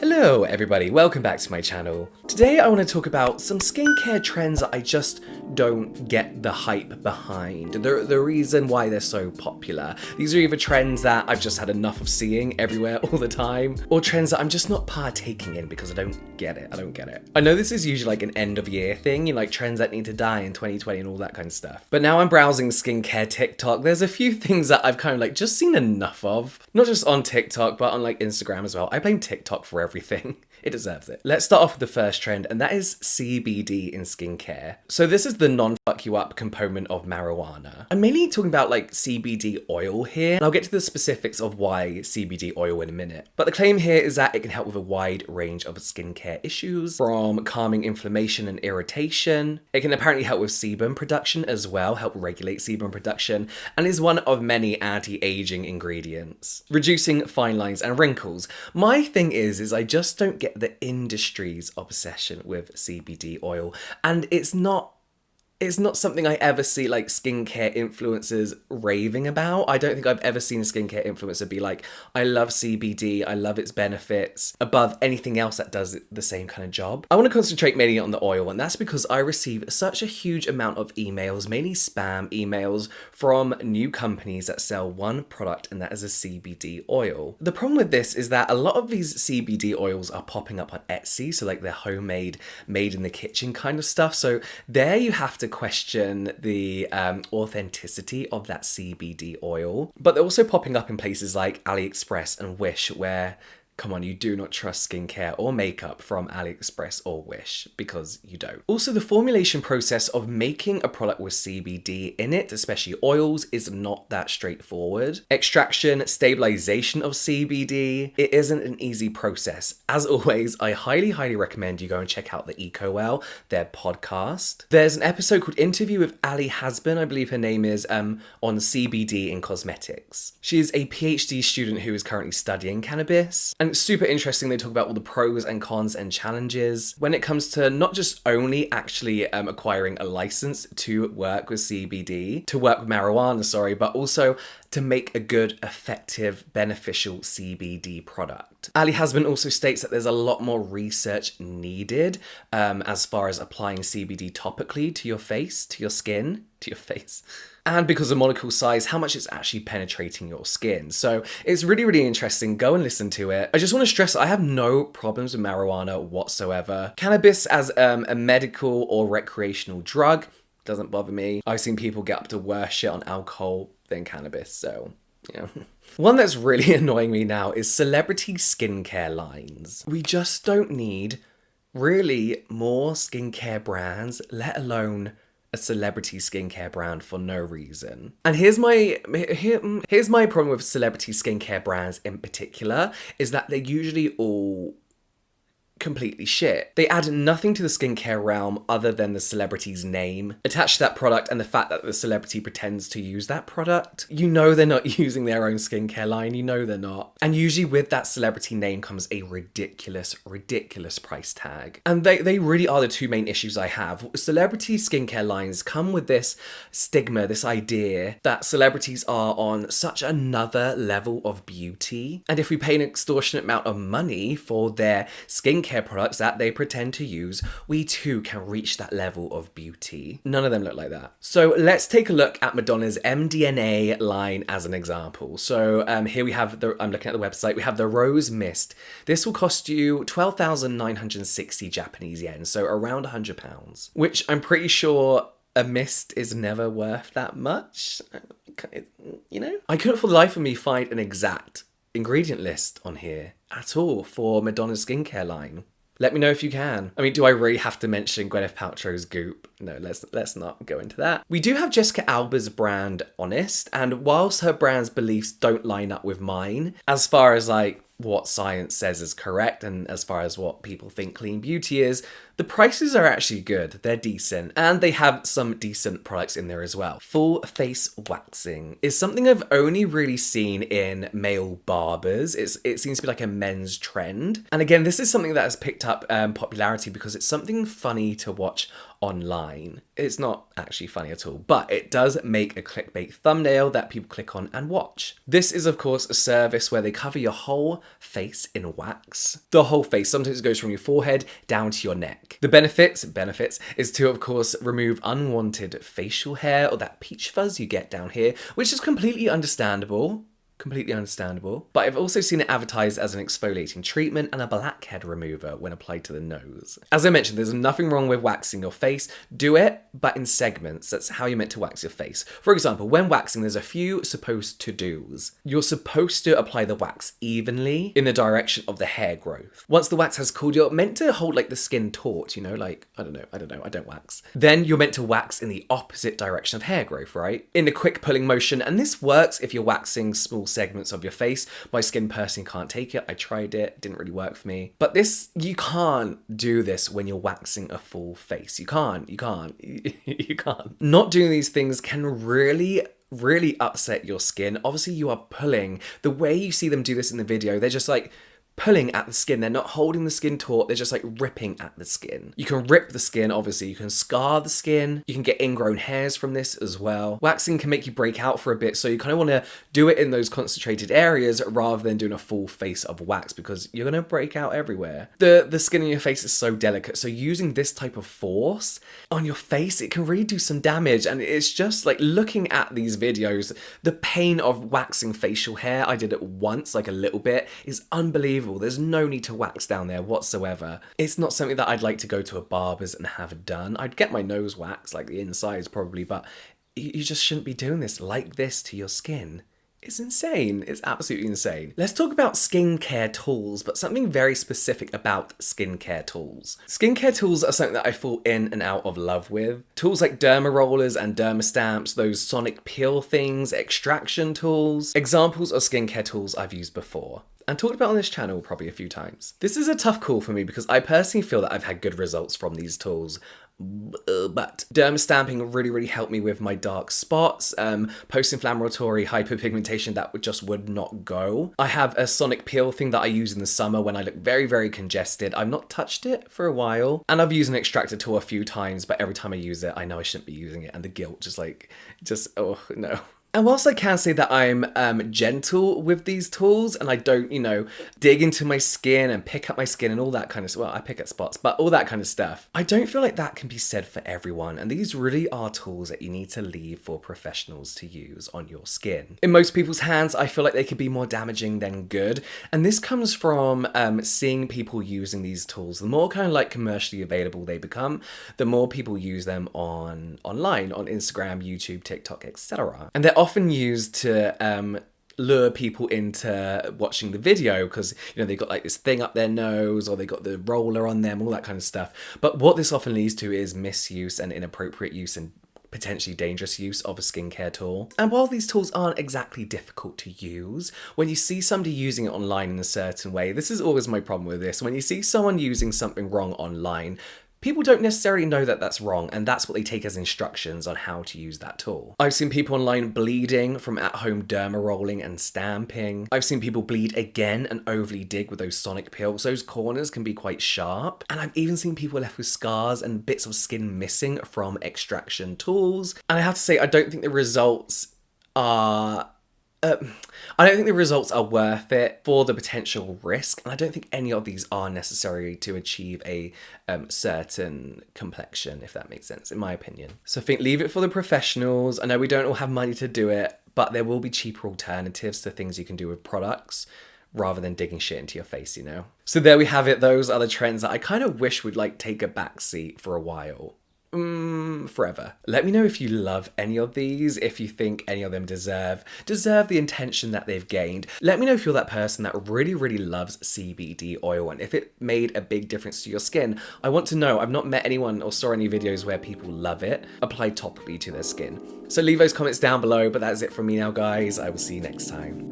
Hello everybody, welcome back to my channel. Today I want to talk about some skincare trends that I just don't get the hype behind. The reason why they're so popular. These are either trends that I've just had enough of seeing everywhere all the time, or trends that I'm just not partaking in because I don't get it. I know this is usually like an end of year thing, you know, like trends that need to die in 2020 and all that kind of stuff. But now I'm browsing skincare TikTok, there's a few things that I've kind of like just seen enough of. Not just on TikTok, but on like Instagram as well. I blame TikTok for everything. It deserves it. Let's start off with the first trend, and that is CBD in skincare. So this is the non-fuck you up component of marijuana. I'm mainly talking about like CBD oil here, and I'll get to the specifics of why CBD oil in a minute. But the claim here is that it can help with a wide range of skincare issues, from calming inflammation and irritation. It can apparently help with sebum production as well, help regulate sebum production, and is one of many anti-aging ingredients, reducing fine lines and wrinkles. My thing is I just don't get the industry's obsession with CBD oil, and it's not something I ever see like skincare influencers raving about. I don't think I've ever seen a skincare influencer be like, I love CBD, I love its benefits, above anything else that does the same kind of job. I want to concentrate mainly on the oil, and that's because I receive such a huge amount of emails, mainly spam emails, from new companies that sell one product, and that is a CBD oil. The problem with this is that a lot of these CBD oils are popping up on Etsy, so like they're homemade, made in the kitchen kind of stuff. So there you have to question the authenticity of that CBD oil. But they're also popping up in places like AliExpress and Wish, where, come on, you do not trust skincare or makeup from AliExpress or Wish, because you don't. Also, the formulation process of making a product with CBD in it, especially oils, is not that straightforward. Extraction, stabilization of CBD, it isn't an easy process. As always, I highly recommend you go and check out the EcoWell, their podcast. There's an episode called Interview with Ali Hasbin, I believe her name is, on CBD in cosmetics. She is a PhD student who is currently studying cannabis, and it's super interesting. They talk about all the pros and cons and challenges when it comes to not just only actually acquiring a license to work with CBD, to work with marijuana, sorry, but also to make a good, effective, beneficial CBD product. Ali Hasbin also states that there's a lot more research needed as far as applying CBD topically to your face, to your skin, to your face. And because of molecule size, how much it's actually penetrating your skin. So it's really interesting. Go and listen to it. I just want to stress I have no problems with marijuana whatsoever. Cannabis as a medical or recreational drug doesn't bother me. I've seen people get up to worse shit on alcohol than cannabis, so yeah. One that's really annoying me now is celebrity skincare lines. We just don't need really more skincare brands, let alone a celebrity skincare brand for no reason. And here's my problem with celebrity skincare brands in particular, is that they're usually all completely shit. They add nothing to the skincare realm other than the celebrity's name attached to that product and the fact that the celebrity pretends to use that product. You know they're not using their own skincare line, you know they're not. And usually with that celebrity name comes a ridiculous price tag. And they really are the two main issues I have. Celebrity skincare lines come with this stigma, this idea that celebrities are on such another level of beauty. And if we pay an extortionate amount of money for their skincare products that they pretend to use, we too can reach that level of beauty. None of them look like that. So let's take a look at Madonna's MDNA line as an example. So here we have I'm looking at the website, we have the Rose Mist. This will cost you 12,960 Japanese yen, so around £100, which I'm pretty sure a mist is never worth that much. You know? I couldn't for the life of me find an exact ingredient list on here at all for Madonna's skincare line. Let me know if you can. I mean, do I really have to mention Gwyneth Paltrow's Goop? No, let's not go into that. We do have Jessica Alba's brand Honest, and whilst her brand's beliefs don't line up with mine, as far as like what science says is correct and as far as what people think clean beauty is, the prices are actually good. They're decent. And they have some decent products in there as well. Full face waxing is something I've only really seen in male barbers. It seems to be like a men's trend. And again, this is something that has picked up popularity because it's something funny to watch online. It's not actually funny at all, but it does make a clickbait thumbnail that people click on and watch. This is of course a service where they cover your whole face in wax. The whole face, sometimes it goes from your forehead down to your neck. The benefits is to of course remove unwanted facial hair or that peach fuzz you get down here, which is completely understandable. But I've also seen it advertised as an exfoliating treatment and a blackhead remover when applied to the nose. As I mentioned, there's nothing wrong with waxing your face. Do it, but in segments. That's how you're meant to wax your face. For example, when waxing, there's a few supposed to do's. You're supposed to apply the wax evenly in the direction of the hair growth. Once the wax has cooled, you're meant to hold like the skin taut, you know, like, I don't wax. Then you're meant to wax in the opposite direction of hair growth, right? In a quick pulling motion, and this works if you're waxing small segments of your face. My skin personally can't take it. I tried it, didn't really work for me. But this, you can't do this when you're waxing a full face. You can't. Not doing these things can really upset your skin. Obviously you are pulling. The way you see them do this in the video, they're just like pulling at the skin. They're not holding the skin taut. They're just like ripping at the skin. You can rip the skin, obviously. You can scar the skin. You can get ingrown hairs from this as well. Waxing can make you break out for a bit, so you kind of want to do it in those concentrated areas rather than doing a full face of wax because you're going to break out everywhere. The skin on your face is so delicate, so using this type of force on your face, it can really do some damage. And it's just like looking at these videos, the pain of waxing facial hair, I did it once, like a little bit, is unbelievable. There's no need to wax down there whatsoever. It's not something that I'd like to go to a barber's and have done. I'd get my nose waxed, like the insides probably, but you just shouldn't be doing this like this to your skin. It's insane. It's absolutely insane. Let's talk about skincare tools, but something very specific about skincare tools. Skincare tools are something that I fall in and out of love with. Tools like derma rollers and derma stamps, those sonic peel things, extraction tools. Examples of skincare tools I've used before and talked about on this channel probably a few times. This is a tough call for me because I personally feel that I've had good results from these tools. But derma stamping really helped me with my dark spots, post-inflammatory hyperpigmentation that just would not go. I have a sonic peel thing that I use in the summer when I look very congested. I've not touched it for a while, and I've used an extractor tool a few times, but every time I use it, I know I shouldn't be using it, and the guilt just oh no. And whilst I can say that I'm gentle with these tools and I don't, dig into my skin and pick up my skin and all that kind of stuff, well, I pick at spots, but all that kind of stuff, I don't feel like that can be said for everyone. And these really are tools that you need to leave for professionals to use on your skin. In most people's hands, I feel like they could be more damaging than good. And this comes from seeing people using these tools. The more kind of like commercially available they become, the more people use them online, on Instagram, YouTube, TikTok, etc. And they're often used to lure people into watching the video because they got like this thing up their nose or they got the roller on them, all that kind of stuff. But what this often leads to is misuse and inappropriate use and potentially dangerous use of a skincare tool. And while these tools aren't exactly difficult to use, when you see somebody using it online in a certain way, this is always my problem with this. When you see someone using something wrong online, people don't necessarily know that that's wrong, and that's what they take as instructions on how to use that tool. I've seen people online bleeding from at-home derma rolling and stamping. I've seen people bleed again and overly dig with those sonic peels. Those corners can be quite sharp. And I've even seen people left with scars and bits of skin missing from extraction tools. And I have to say, I don't think the results are worth it for the potential risk, and I don't think any of these are necessary to achieve a certain complexion, if that makes sense, in my opinion. So I think leave it for the professionals. I know we don't all have money to do it, but there will be cheaper alternatives to things you can do with products rather than digging shit into your face, So there we have it. Those are the trends that I kind of wish would take a backseat for a while. Forever. Let me know if you love any of these, if you think any of them deserve the attention that they've gained. Let me know if you're that person that really loves CBD oil and if it made a big difference to your skin. I want to know. I've not met anyone or saw any videos where people love it applied topically to their skin. So leave those comments down below, but that's it from me now, guys. I will see you next time.